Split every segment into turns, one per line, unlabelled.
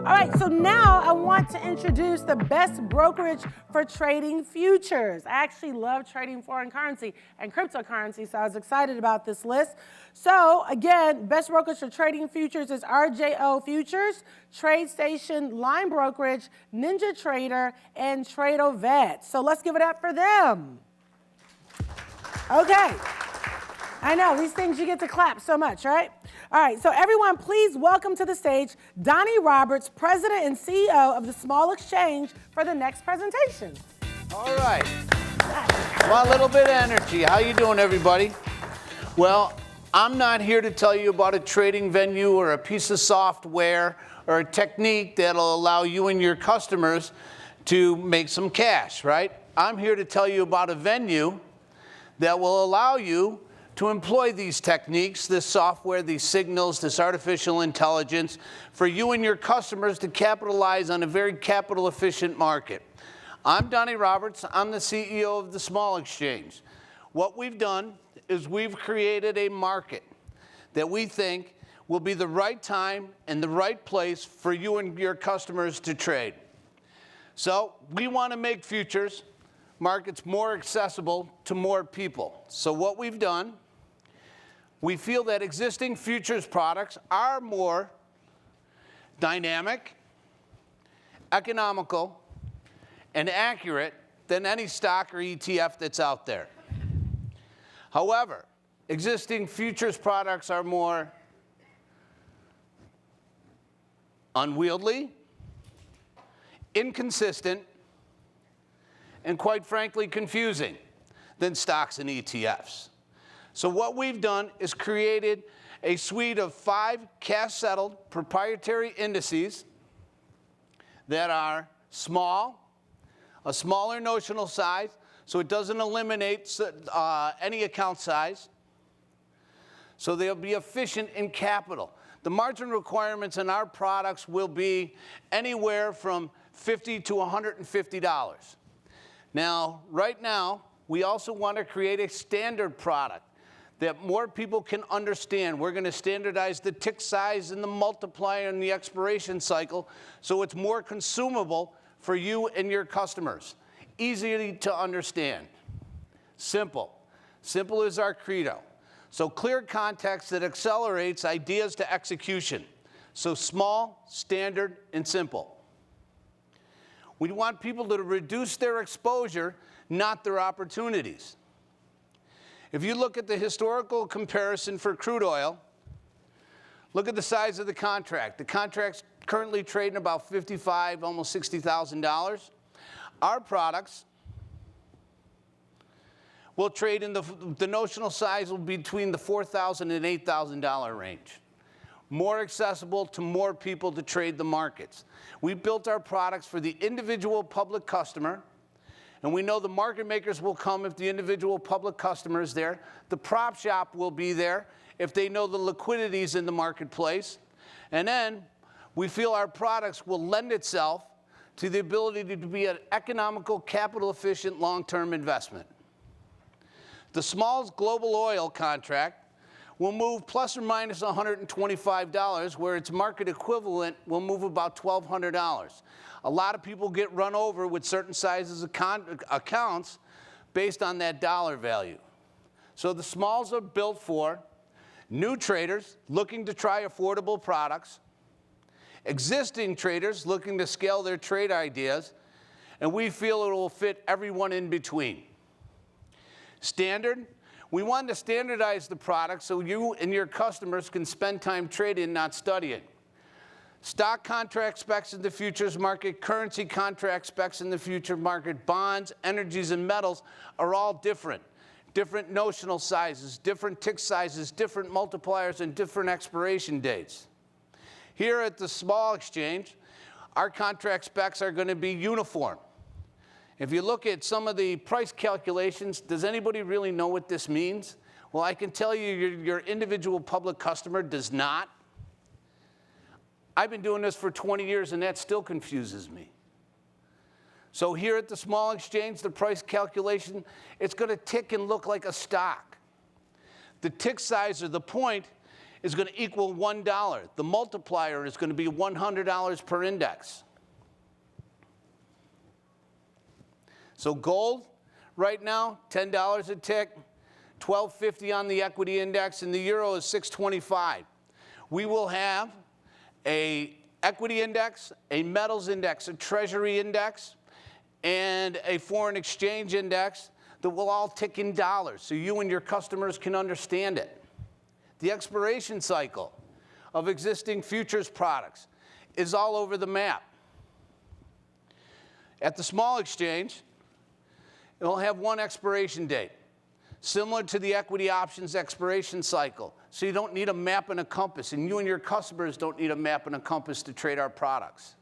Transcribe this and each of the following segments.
All right, so now I want to introduce the best brokerage for trading futures. I actually love trading foreign currency and cryptocurrency, so I was excited about this list. So again, best brokerage for trading futures is RJO Futures, TradeStation, Line Brokerage, Ninja Trader, and TradeOvet. So let's give it up for them. Okay. I know, these things you get to clap so much, right? All right, so everyone, please welcome to the stage Donnie Roberts, President and CEO of the Small Exchange, for the next presentation.
All right. Well, a little bit of energy. How you doing, everybody? Well, I'm not here to tell you about a trading venue or a piece of software or a technique that'll allow you and your customers to make some cash, right? I'm here to tell you about a venue that will allow you to employ these techniques, this software, these signals, this artificial intelligence, for you and your customers to capitalize on a very capital efficient market. I'm Donnie Roberts, I'm the CEO of the Small Exchange. What we've done is we've created a market that we think will be the right time and the right place for you and your customers to trade. So we want to make futures markets more accessible to more people. So what we've done, we feel that existing futures products are more dynamic, economical, and accurate than any stock or ETF that's out there. However, existing futures products are more unwieldy, inconsistent, and quite frankly, confusing than stocks and ETFs. So what we've done is created a suite of 5 cash-settled proprietary indices that are small, a smaller notional size, so it doesn't eliminate any account size. So they'll be efficient in capital. The margin requirements in our products will be anywhere from $50 to $150. Now, right now, we also want to create a standard product that more people can understand. We're going to standardize the tick size and the multiplier and the expiration cycle so it's more consumable for you and your customers. Easy to understand. Simple. Simple is our credo. So clear context that accelerates ideas to execution. So small, standard, and simple. We want people to reduce their exposure, not their opportunities. If you look at the historical comparison for crude oil, look at the size of the contract. The contract's currently trading about $55,000, almost $60,000. Our products will trade in the notional size will be between the $4,000 and $8,000 range. More accessible to more people to trade the markets. We built our products for the individual public customer, and we know the market makers will come if the individual public customer is there. The prop shop will be there if they know the liquidity is in the marketplace. And then we feel our products will lend itself to the ability to be an economical, capital efficient, long-term investment. The small's global oil contract will move plus or minus $125, where its market equivalent will move about $1,200. A lot of people get run over with certain sizes of accounts based on that dollar value. So the smalls are built for new traders looking to try affordable products, existing traders looking to scale their trade ideas, and we feel it will fit everyone in between. Standard, we want to standardize the product so you and your customers can spend time trading, not studying. Stock contract specs in the futures market, currency contract specs in the future market, bonds, energies, and metals are all different. Different notional sizes, different tick sizes, different multipliers, and different expiration dates. Here at the Small Exchange, our contract specs are going to be uniform. If you look at some of the price calculations, does anybody really know what this means? Well, I can tell you your individual public customer does not. I've been doing this for 20 years, and that still confuses me. So here at the Small Exchange, the price calculation, it's going to tick and look like a stock. The tick size or the point is going to equal $1. The multiplier is going to be $100 per index. So gold, right now, $10 a tick, $12.50 on the equity index, and the euro is $6.25. We will have an equity index, a metals index, a treasury index, and a foreign exchange index that will all tick in dollars so you and your customers can understand it. The expiration cycle of existing futures products is all over the map. At the small exchange, it will have one expiration date, similar to the equity options expiration cycle. So you don't need a map and a compass, and you and your customers don't need a map and a compass to trade our products.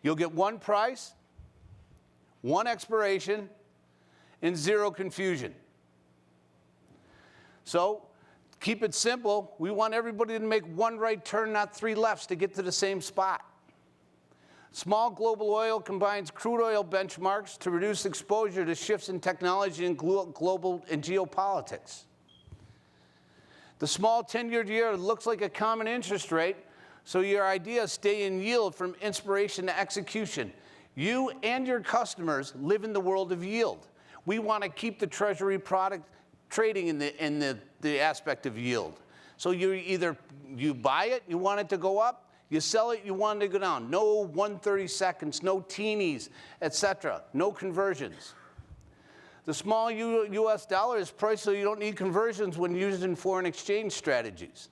You'll get one price, one expiration, and zero confusion. So keep it simple. We want everybody to make one right turn, not three lefts, to get to the same spot. Small Global Oil combines crude oil benchmarks to reduce exposure to shifts in technology and global and geopolitics. The small 10-year yield looks like a common interest rate, so your ideas stay in yield from inspiration to execution. You and your customers live in the world of yield. We want to keep the treasury product trading in the aspect of yield. So you buy it, you want it to go up, you sell it, you want it to go down. No 1/32, no teenies, etc. No conversions. The small US dollar is priced so you don't need conversions when using foreign exchange strategies.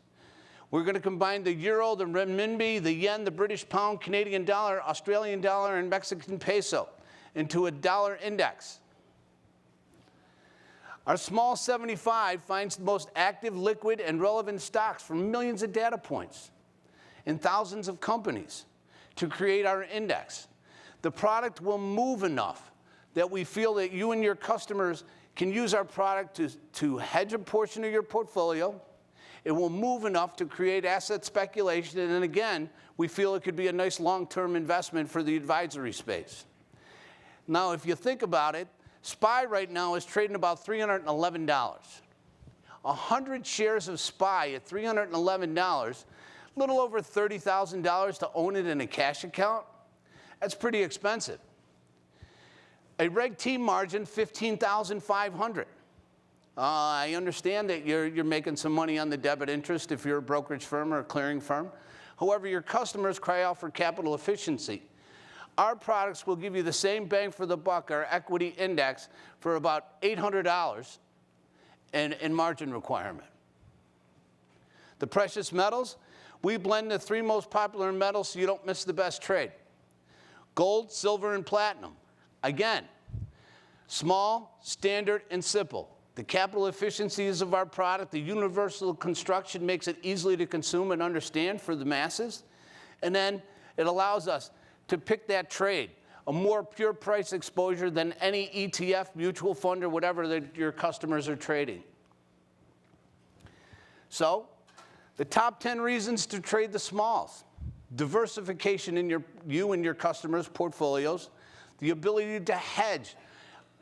We're going to combine the euro, the renminbi, the yen, the British pound, Canadian dollar, Australian dollar, and Mexican peso into a dollar index. Our small 75 finds the most active, liquid, and relevant stocks from millions of data points in thousands of companies to create our index. The product will move enough that we feel that you and your customers can use our product to hedge a portion of your portfolio. It will move enough to create asset speculation, and again, we feel it could be a nice long-term investment for the advisory space. Now, if you think about it, SPY right now is trading about $311. 100 shares of SPY at $311, a little over $30,000 to own it in a cash account. That's pretty expensive. A Reg T margin, $15,500. I understand that you're making some money on the debit interest if you're a brokerage firm or a clearing firm. However, your customers cry out for capital efficiency. Our products will give you the same bang for the buck, our equity index, for about $800 in margin requirement. The precious metals, we blend the three most popular metals so you don't miss the best trade. Gold, silver, and platinum. Again, small, standard, and simple. The capital efficiencies of our product, the universal construction makes it easily to consume and understand for the masses. And then it allows us to pick that trade, a more pure price exposure than any ETF, mutual fund, or whatever that your customers are trading. So, the top 10 reasons to trade the smalls. Diversification in you and your customers' portfolios, the ability to hedge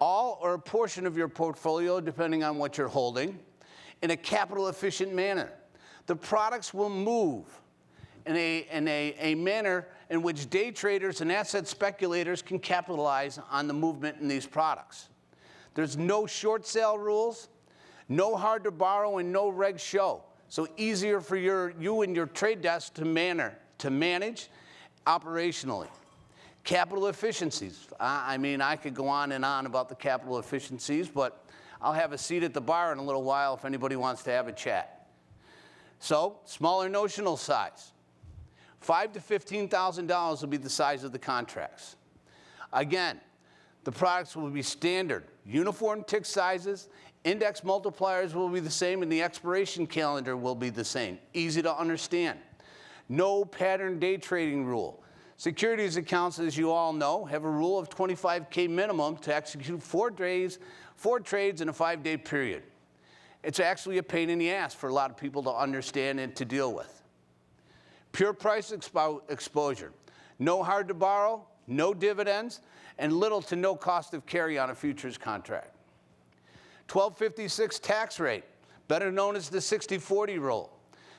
all or a portion of your portfolio, depending on what you're holding, in a capital efficient manner. The products will move in a manner in which day traders and asset speculators can capitalize on the movement in these products. There's no short sale rules, no hard to borrow, and no reg show. So easier for you and your trade desk to manage operationally. Capital efficiencies. I mean, I could go on and on about the capital efficiencies, but I'll have a seat at the bar in a little while if anybody wants to have a chat. So, smaller notional size. $5,000 to $15,000 will be the size of the contracts. Again, the products will be standard. Uniform tick sizes, index multipliers will be the same, and the expiration calendar will be the same. Easy to understand. No pattern day trading rule. Securities accounts, as you all know, have a rule of 25K minimum to execute 4 trades in a 5-day period. It's actually a pain in the ass for a lot of people to understand and to deal with. Pure price exposure. No hard to borrow, no dividends, and little to no cost of carry on a futures contract. 1256 tax rate. better known as the 60-40 rule.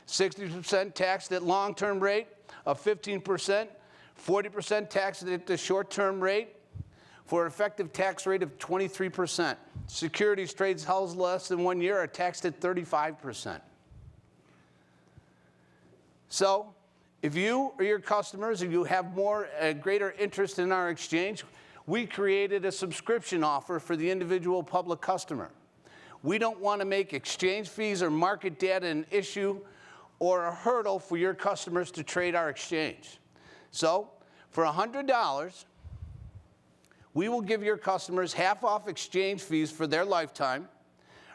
60% taxed at long-term rate of 15%, 40% taxed at the short-term rate, for an effective tax rate of 23%. Securities trades held less than 1 year are taxed at 35%. So, if you or your customers, if you have greater interest in our exchange, we created a subscription offer for the individual public customer. We don't want to make exchange fees or market data an issue or a hurdle for your customers to trade our exchange. So, for $100, we will give your customers half off exchange fees for their lifetime,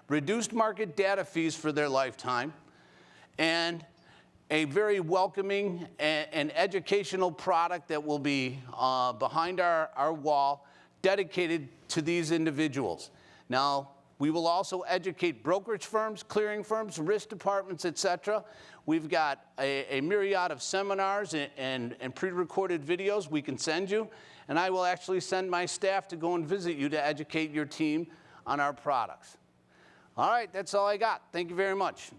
reduced market data fees for their lifetime, and a very welcoming and educational product that will be behind our wall dedicated to these individuals. Now, we will also educate brokerage firms, clearing firms, risk departments, et cetera. We've got a myriad of seminars and pre-recorded videos we can send you. And I will actually send my staff to go and visit you to educate your team on our products. All right, that's all I got. Thank you very much.